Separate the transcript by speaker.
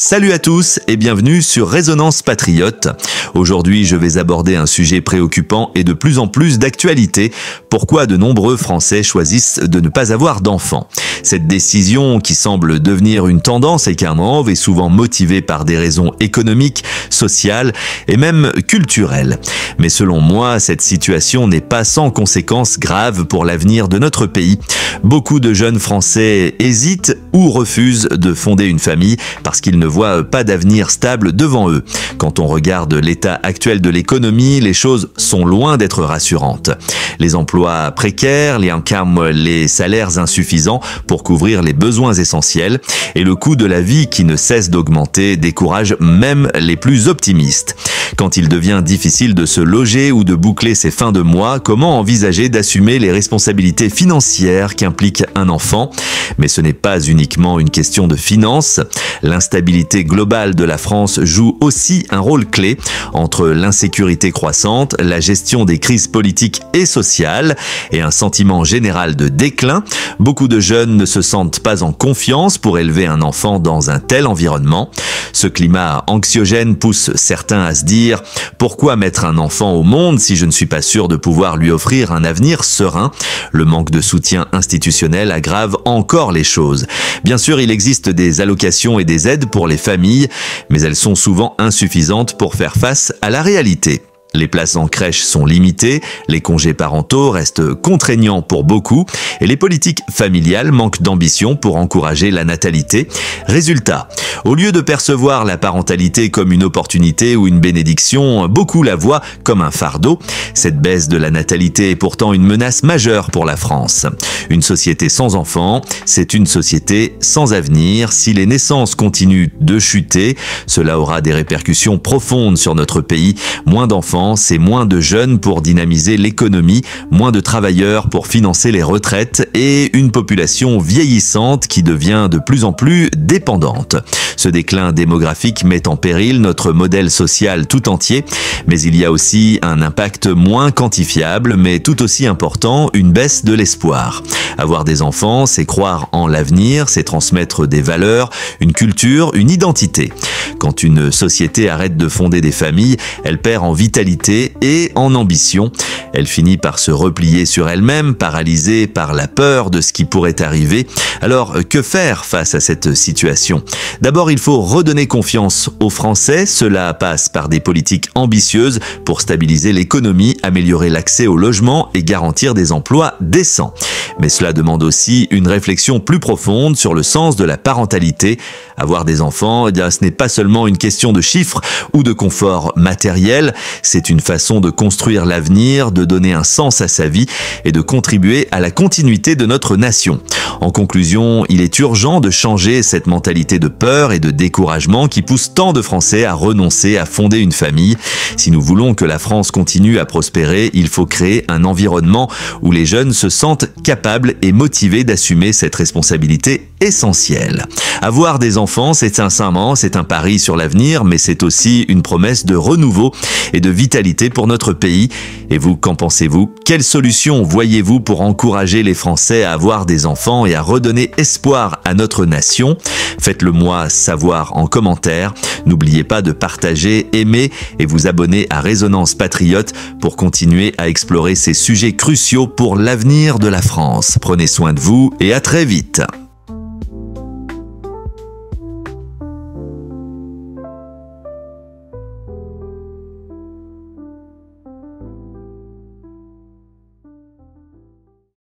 Speaker 1: Salut à tous et bienvenue sur Résonance Patriote. Aujourd'hui, je vais aborder un sujet préoccupant et de plus en plus d'actualité. Pourquoi de nombreux Français choisissent de ne pas avoir d'enfants? Cette décision, qui semble devenir une tendance et qu'un est souvent motivée par des raisons économiques, sociales et même culturelles. Mais selon moi, cette situation n'est pas sans conséquences graves pour l'avenir de notre pays. Beaucoup de jeunes Français hésitent ou refusent de fonder une famille parce qu'ils ne voient pas d'avenir stable devant eux. Quand on regarde l'état actuel de l'économie, les choses sont loin d'être rassurantes. Les emplois précaires, les salaires insuffisants pour couvrir les besoins essentiels et le coût de la vie qui ne cesse d'augmenter décourage même les plus optimistes. Quand il devient difficile de se loger ou de boucler ses fins de mois, comment envisager d'assumer les responsabilités financières qu'implique un enfant? Mais ce n'est pas uniquement une question de finances. L'instabilité globale de la France joue aussi un rôle clé entre l'insécurité croissante, la gestion des crises politiques et sociales et un sentiment général de déclin. Beaucoup de jeunes ne se sentent pas en confiance pour élever un enfant dans un tel environnement. Ce climat anxiogène pousse certains à se dire « Pourquoi mettre un enfant au monde si je ne suis pas sûr de pouvoir lui offrir un avenir serein ?» Le manque de soutien institutionnel aggrave encore les choses. Bien sûr, il existe des allocations et des aides pour les familles, mais elles sont souvent insuffisantes pour faire face à la réalité. Les places en crèche sont limitées, les congés parentaux restent contraignants pour beaucoup et les politiques familiales manquent d'ambition pour encourager la natalité. Résultat, au lieu de percevoir la parentalité comme une opportunité ou une bénédiction, beaucoup la voient comme un fardeau. Cette baisse de la natalité est pourtant une menace majeure pour la France. Une société sans enfants, c'est une société sans avenir. Si les naissances continuent de chuter, cela aura des répercussions profondes sur notre pays. Moins d'enfants, c'est moins de jeunes pour dynamiser l'économie, moins de travailleurs pour financer les retraites et une population vieillissante qui devient de plus en plus dépendante. Ce déclin démographique met en péril notre modèle social tout entier, mais il y a aussi un impact moins quantifiable, mais tout aussi important, une baisse de l'espoir. Avoir des enfants, c'est croire en l'avenir, c'est transmettre des valeurs, une culture, une identité. Quand une société arrête de fonder des familles, elle perd en vitalité et en ambition. Elle finit par se replier sur elle-même, paralysée par la peur de ce qui pourrait arriver. Alors, que faire face à cette situation? D'abord, il faut redonner confiance aux Français. Cela passe par des politiques ambitieuses pour stabiliser l'économie, améliorer l'accès au logement et garantir des emplois décents. Mais cela demande aussi une réflexion plus profonde sur le sens de la parentalité. Avoir des enfants, ce n'est pas seulement une question de chiffres ou de confort matériel, c'est une façon de construire l'avenir, de donner un sens à sa vie et de contribuer à la continuité de notre nation. En conclusion, il est urgent de changer cette mentalité de peur et de découragement qui pousse tant de Français à renoncer à fonder une famille. Si nous voulons que la France continue à prospérer, il faut créer un environnement où les jeunes se sentent capables et motivés d'assumer cette responsabilité essentielle. Avoir des enfants, c'est sincèrement, c'est un pari sur l'avenir, mais c'est aussi une promesse de renouveau et de vitalité pour notre pays. Et vous, qu'en pensez-vous? Quelles solutions voyez-vous pour encourager les Français à avoir des enfants et à redonner espoir à notre nation? Faites-le moi savoir en commentaire. N'oubliez pas de partager, aimer et vous abonner à Résonance Patriote pour continuer à explorer ces sujets cruciaux pour l'avenir de la France. Prenez soin de vous et à très vite.